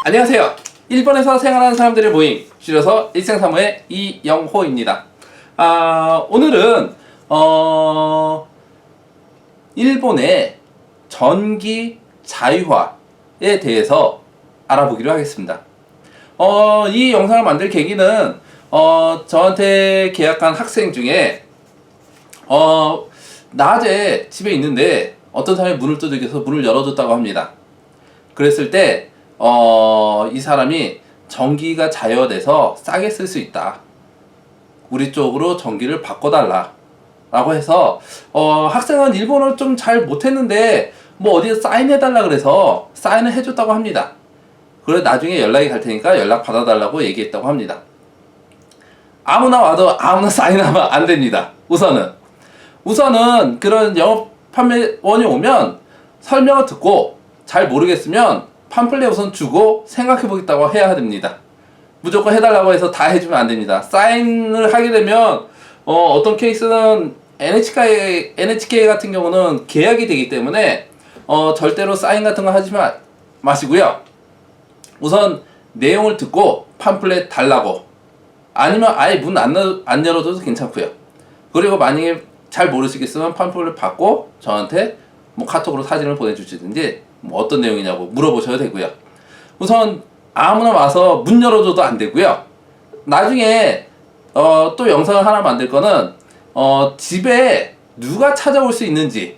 안녕하세요. 일본에서 생활하는 사람들의 모임, 줄여서 일생사무의 이영호입니다. 오늘은 일본의 전기 자유화에 대해서 알아보기로 하겠습니다. 이 영상을 만들 계기는 저한테 계약한 학생 중에 낮에 집에 있는데 어떤 사람이 문을 두들겨서 문을 열어줬다고 합니다. 그랬을 때 이 사람이 전기가 자유화돼서 싸게 쓸 수 있다, 우리 쪽으로 전기를 바꿔달라 라고 해서 학생은 일본어를 좀 잘 못했는데 뭐 어디에 사인해달라 그래서 사인을 해줬다고 합니다. 그래 나중에 연락이 갈 테니까 연락 받아달라고 얘기했다고 합니다. 아무나 와도 아무나 사인하면 안 됩니다. 우선은 그런 영업 판매원이 오면 설명을 듣고 잘 모르겠으면 팜플렛 우선 주고 생각해보겠다고 해야 됩니다. 무조건 해달라고 해서 다 해주면 안 됩니다. 사인을 하게 되면 어떤 케이스는 NHK 같은 경우는 계약이 되기 때문에 절대로 사인 같은 거 하지 마시고요. 우선 내용을 듣고 팜플렛 달라고, 아니면 아예 문 안 열어줘도 괜찮고요. 그리고 만약에 잘 모르시겠으면 팜플렛 받고 저한테 뭐 카톡으로 사진을 보내주시든지 뭐 어떤 내용이냐고 물어보셔도 되고요. 우선 아무나 와서 문 열어줘도 안 되고요. 나중에 또 영상을 하나 만들 거는 집에 누가 찾아올 수 있는지,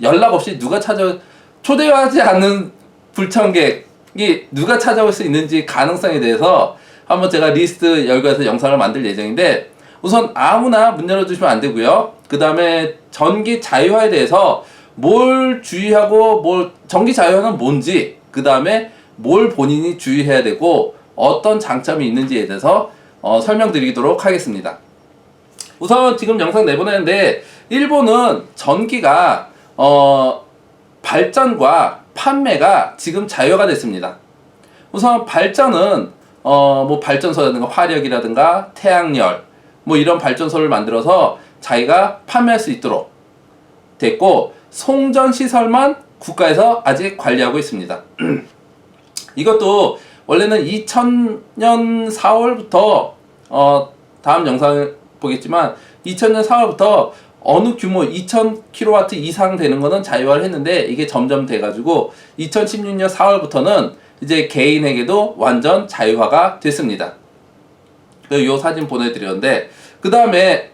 연락 없이 누가 초대하지 않는 불청객이 누가 찾아올 수 있는지 가능성에 대해서 한번 제가 리스트 열거해서 영상을 만들 예정인데, 우선 아무나 문 열어주시면 안 되고요. 그 다음에 전기 자유화에 대해서 뭘 주의하고 전기 자유화는 뭔지, 그 다음에 뭘 본인이 주의해야 되고 어떤 장점이 있는지에 대해서 설명드리도록 하겠습니다. 우선 지금 영상 내보내는데, 일본은 전기가 발전과 판매가 지금 자유화가 됐습니다. 우선 발전은 뭐 발전소라든가 화력이라든가 태양열 뭐 이런 발전소를 만들어서 자기가 판매할 수 있도록 됐고, 송전 시설만 국가에서 아직 관리하고 있습니다. 이것도 원래는 2000년 4월부터 다음 영상을 보겠지만 2000년 4월부터 어느 규모 2000kW 이상 되는 거는 자유화를 했는데, 이게 점점 돼가지고 2016년 4월부터는 이제 개인에게도 완전 자유화가 됐습니다. 이 사진 보내드렸는데, 그 다음에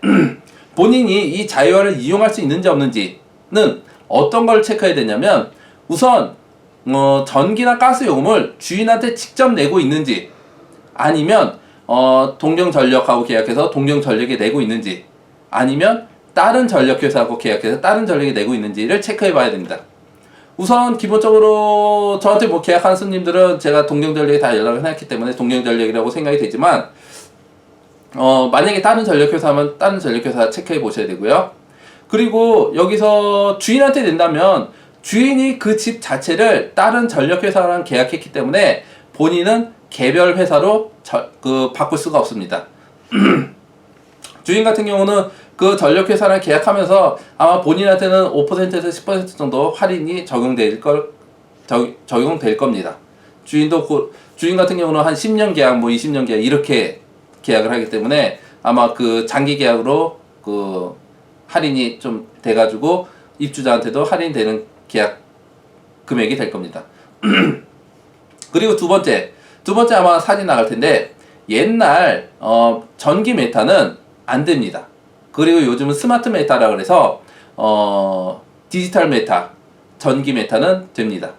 본인이 이 자유화를 이용할 수 있는지 없는지는 어떤 걸 체크해야 되냐면, 우선 전기나 가스 요금을 주인한테 직접 내고 있는지, 아니면 동경전력하고 계약해서 동경전력에 내고 있는지, 아니면 다른 전력회사하고 계약해서 다른 전력에 내고 있는지를 체크해 봐야 됩니다. 우선 기본적으로 저한테 뭐 계약하는 손님들은 제가 동경전력에 다 연락을 해놨기 때문에 동경전력이라고 생각이 되지만, 만약에 다른 전력회사면 다른 전력회사 체크해 보셔야 되고요. 그리고 여기서 주인한테 낸다면 주인이 그 집 자체를 다른 전력회사랑 계약했기 때문에 본인은 개별 회사로 바꿀 수가 없습니다. 주인 같은 경우는 그 전력회사랑 계약하면서 아마 본인한테는 5%에서 10% 정도 할인이 적용될 겁니다. 주인 같은 경우는 한 10년 계약, 뭐 20년 계약 이렇게 계약을 하기 때문에 아마 그 장기 계약으로 할인이 좀 돼가지고 입주자한테도 할인되는 계약 금액이 될 겁니다. 그리고 두 번째 아마 사진 나갈 텐데, 옛날 전기 메타는 안 됩니다. 그리고 요즘은 스마트 메타라 그래서 디지털 메타, 전기 메타는 됩니다.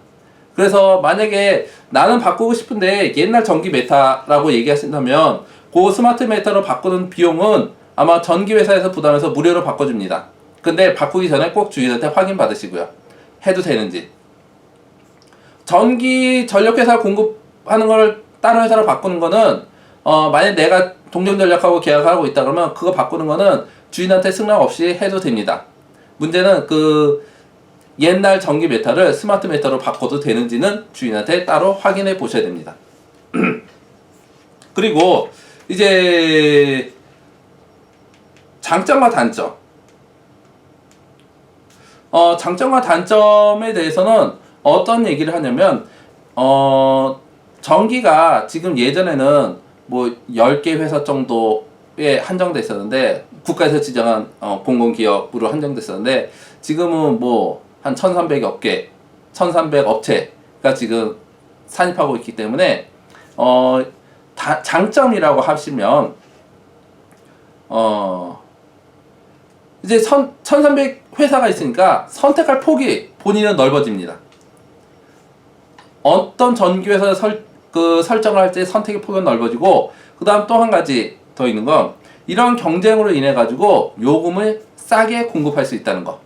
그래서 만약에 나는 바꾸고 싶은데 옛날 전기 메타라고 얘기하신다면 그 스마트 메타로 바꾸는 비용은 아마 전기회사에서 부담해서 무료로 바꿔줍니다. 근데 바꾸기 전에 꼭 주인한테 확인 받으시고요. 해도 되는지. 전력회사 공급하는 걸 다른 회사로 바꾸는 거는 만약 내가 동경전력하고 계약을 하고 있다 그러면 그거 바꾸는 거는 주인한테 승낙 없이 해도 됩니다. 문제는 그 옛날 전기 메타를 스마트 메타로 바꿔도 되는지는 주인한테 따로 확인해 보셔야 됩니다. 그리고 이제 장점과 단점. 장점과 단점에 대해서는 어떤 얘기를 하냐면 전기가 지금 예전에는 뭐 10개 회사 정도에 한정돼 있었는데 국가에서 지정한 공공기업으로 한정됐었는데 지금은 뭐 한 1300여 개, 1300 업체가 지금 산입하고 있기 때문에 장점이라고 하시면 이제 1300 회사가 있으니까 선택할 폭이 본인은 넓어집니다. 어떤 전기회사 설정을 할 때 선택의 폭은 넓어지고, 그 다음 또 한 가지 더 있는 건 이런 경쟁으로 인해 가지고 요금을 싸게 공급할 수 있다는 거.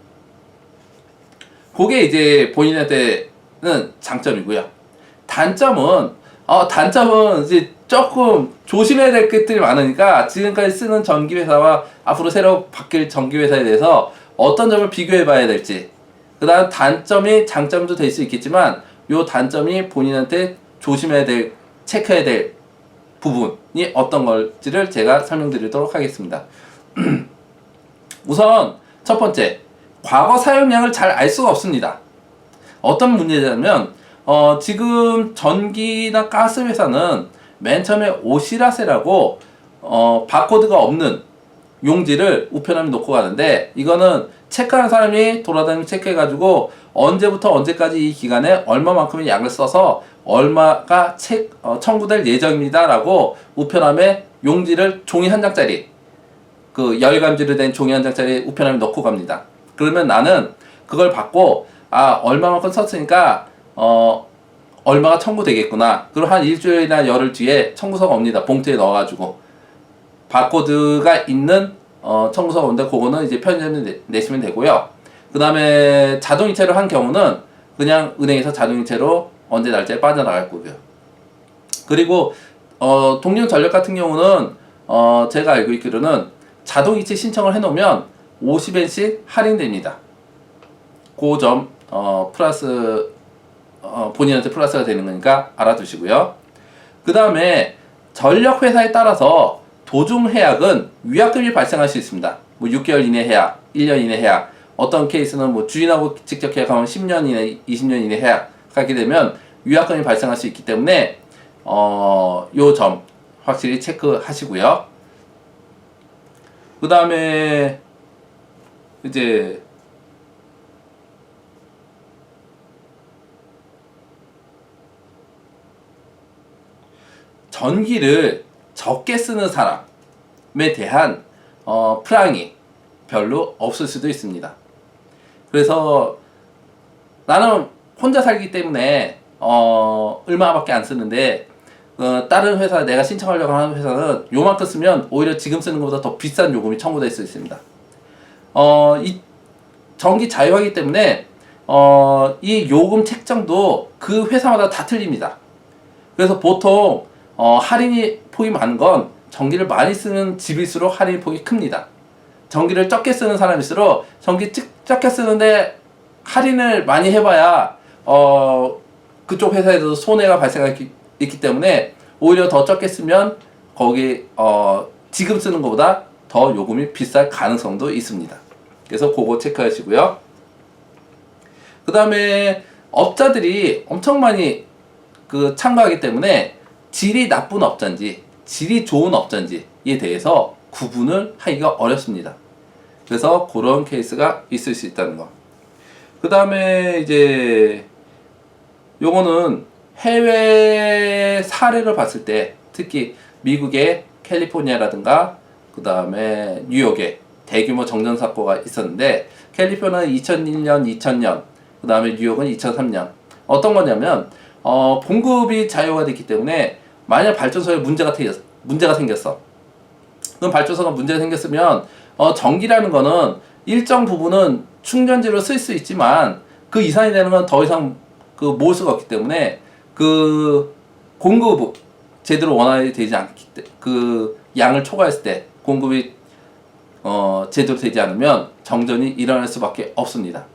그게 이제 본인한테는 장점이고요. 단점은 이제 조금 조심해야 될 것들이 많으니까 지금까지 쓰는 전기회사와 앞으로 새로 바뀔 전기회사에 대해서 어떤 점을 비교해 봐야 될지, 그 다음 단점이 장점도 될 수 있겠지만 요 단점이 본인한테 조심해야 될, 체크해야 될 부분이 어떤 걸지를 제가 설명드리도록 하겠습니다. 우선 첫 번째, 과거 사용량을 잘 알 수가 없습니다. 어떤 문제냐면 지금 전기나 가스 회사는 맨 처음에 오시라세라고 바코드가 없는 용지를 우편함에 놓고 가는데, 이거는 체크하는 사람이 돌아다니면서 체크해가지고 언제부터 언제까지 이 기간에 얼마만큼의 양을 써서 얼마가 청구될 예정입니다 라고 우편함에 용지를 종이 한 장짜리, 그 열감지로 된 종이 한 장짜리 우편함에 넣고 갑니다. 그러면 나는 그걸 받고 얼마만큼 썼으니까 얼마가 청구되겠구나. 그리고 한 일주일이나 열흘 뒤에 청구서가 옵니다. 봉투에 넣어가지고 바코드가 있는 청구서가 오는데, 그거는 이제 편의점에 내시면 되고요. 그 다음에 자동이체로 한 경우는 그냥 은행에서 자동이체로 언제 날짜에 빠져나갈 거고요. 그리고 동경전력 같은 경우는 제가 알고 있기로는 자동이체 신청을 해놓으면 50엔씩 할인됩니다. 그 점 플러스 본인한테 플러스가 되는 거니까 알아두시고요. 그 다음에 전력회사에 따라서 도중해약은 위약금이 발생할 수 있습니다. 뭐 6개월 이내 해약, 1년 이내 해약, 어떤 케이스는 뭐 주인하고 직접 계약하면 10년 이내, 20년 이내 해약하게 되면 위약금이 발생할 수 있기 때문에 요 점 확실히 체크하시고요. 그 다음에 이제 전기를 적게 쓰는 사람에 대한 프랑이 별로 없을 수도 있습니다. 그래서 나는 혼자 살기 때문에 얼마밖에 안 쓰는데 다른 회사, 내가 신청하려고 하는 회사는 요만큼 쓰면 오히려 지금 쓰는 것보다 더 비싼 요금이 청구될 수 있습니다. 이 전기 자유화이기 때문에 이 요금 책정도 그 회사마다 다 틀립니다. 그래서 보통 할인이 폭이 많은 건 전기를 많이 쓰는 집일수록 할인 폭이 큽니다. 전기를 적게 쓰는 사람일수록 전기 적게 쓰는데 할인을 많이 해봐야 그쪽 회사에도 손해가 발생하기 때문에 오히려 더 적게 쓰면 거기 지금 쓰는 것보다 더 요금이 비쌀 가능성도 있습니다. 그래서 그거 체크하시고요. 그 다음에 업자들이 엄청 많이 참가하기 때문에 질이 나쁜 업자인지 질이 좋은 업자인지에 대해서 구분을 하기가 어렵습니다. 그래서 그런 케이스가 있을 수 있다는 거. 그 다음에 이제 요거는 해외 사례를 봤을 때, 특히 미국의 캘리포니아라든가 그 다음에 뉴욕에 대규모 정전 사고가 있었는데, 캘리포니아는 2001년, 2000년, 그 다음에 뉴욕은 2003년. 어떤 거냐면 공급이 자유화가 됐기 때문에 만약 발전소에 문제가 생겼어. 그럼 발전소가 문제가 생겼으면 전기라는 거는 일정 부분은 충전지로 쓸 수 있지만 그 이상이 되는 건 더 이상 모을 수가 없기 때문에 공급 제대로 원활히 되지 않기 때문에 양을 초과했을 때 공급이 제대로 되지 않으면 정전이 일어날 수밖에 없습니다.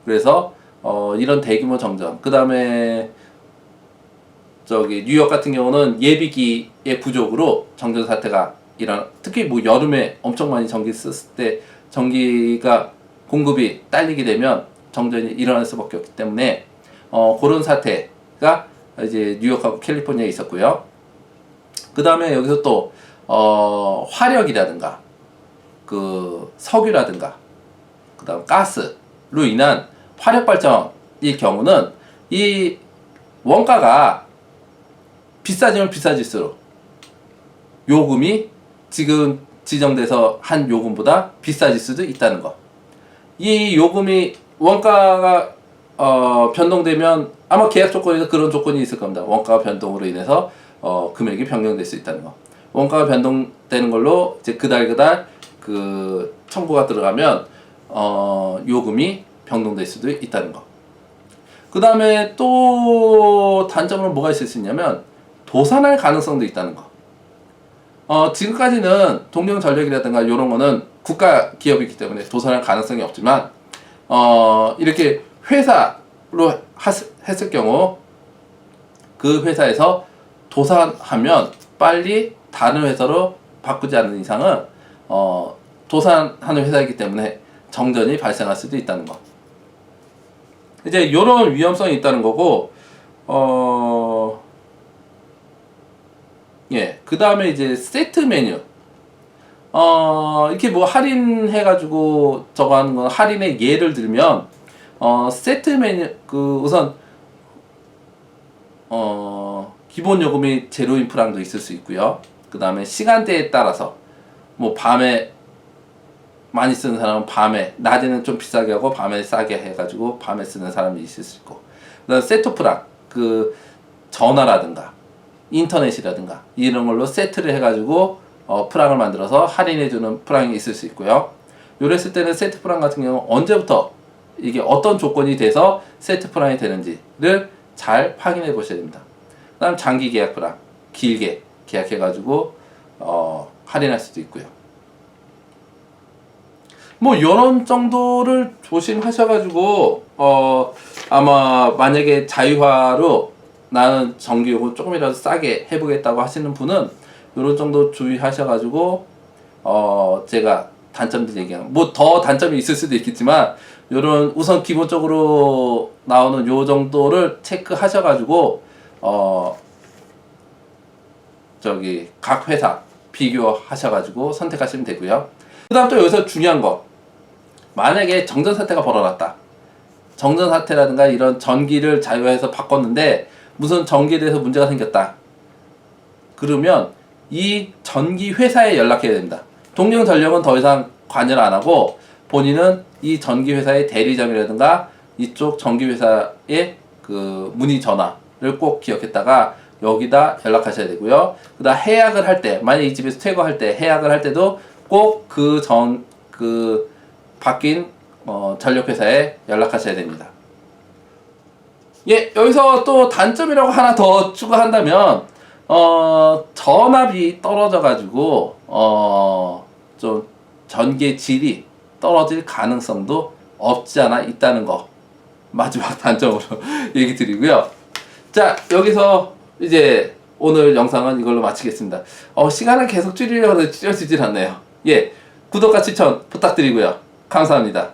그래서 이런 대규모 정전, 그 다음에 뉴욕 같은 경우는 예비기의 부족으로 정전 사태가 특히 뭐 여름에 엄청 많이 전기 썼을 때 전기가 공급이 딸리게 되면 정전이 일어날 수밖에 없기 때문에 그런 사태가 이제 뉴욕하고 캘리포니아에 있었고요. 그 다음에 여기서 또 화력이라든가 그 석유라든가 그 다음 가스로 인한 화력 발전의 경우는 이 원가가 비싸지면 비싸질수록 요금이 지금 지정돼서 한 요금보다 비싸질 수도 있다는 거. 이 요금이 원가가 변동되면 아마 계약 조건에서 그런 조건이 있을 겁니다. 원가 변동으로 인해서 금액이 변경될 수 있다는 거. 원가가 변동되는 걸로 이제 그달 그 청구가 들어가면 요금이 변동될 수도 있다는 거. 그 다음에 또 단점으로 뭐가 있을 수 있냐면 도산할 가능성도 있다는 거. 지금까지는 동경전력이라든가 이런 거는 국가 기업이기 때문에 도산할 가능성이 없지만 이렇게 회사로 했을 경우 그 회사에서 도산하면 빨리 다른 회사로 바꾸지 않는 이상은 도산하는 회사이기 때문에 정전이 발생할 수도 있다는 거. 이제 이런 위험성이 있다는 거고, 예, 그 다음에 이제 세트 메뉴. 이렇게 뭐 할인해가지고 저거 하는 건 할인의 예를 들면, 세트 메뉴, 우선, 기본 요금이 제로인 프랑도 있을 수 있고요. 그 다음에 시간대에 따라서, 뭐 밤에 많이 쓰는 사람은 밤에, 낮에는 좀 비싸게 하고 밤에 싸게 해가지고 밤에 쓰는 사람이 있을 수 있고, 그 다음에 세트 프랑, 전화라든가 인터넷이라든가 이런 걸로 세트를 해가지고 프랑을 만들어서 할인해주는 프랑이 있을 수 있고요. 요랬을 때는 세트 프랑 같은 경우 언제부터 이게 어떤 조건이 돼서 세트 프랑이 되는지를 잘 확인해 보셔야 됩니다. 그 다음 장기 계약 프랑, 길게 계약해가지고 할인할 수도 있고요. 뭐 이런 정도를 조심하셔가지고 아마 만약에 자유화로 나는 전기요금 조금이라도 싸게 해보겠다고 하시는 분은 이런 정도 주의하셔가지고 제가 단점들 얘기하면 뭐 더 단점이 있을 수도 있겠지만 요런 우선 기본적으로 나오는 요 정도를 체크하셔가지고 각 회사 비교하셔가지고 선택하시면 되고요. 그 다음 또 여기서 중요한 거, 만약에 정전 사태가 벌어졌다. 정전 사태라든가 이런 전기를 자유화해서 바꿨는데 무슨 전기에 대해서 문제가 생겼다. 그러면 이 전기 회사에 연락해야 됩니다. 동경전력은 더 이상 관여를 안 하고 본인은 이 전기 회사의 대리점이라든가 이쪽 전기 회사의 그 문의 전화를 꼭 기억했다가 여기다 연락하셔야 되고요. 그다음 해약을 할 때, 만약 이 집에서 퇴거할 때 해약을 할 때도 꼭 바뀐 전력회사에 연락하셔야 됩니다. 예, 여기서 또 단점이라고 하나 더 추가한다면 전압이 떨어져 가지고 좀 전기의 질이 떨어질 가능성도 없지 않아 있다는 거 마지막 단점으로 얘기 드리고요. 자, 여기서 이제 오늘 영상은 이걸로 마치겠습니다. 시간을 계속 줄이려고 해도 줄여지질 않네요. 예, 구독과 추천 부탁드리고요. 감사합니다.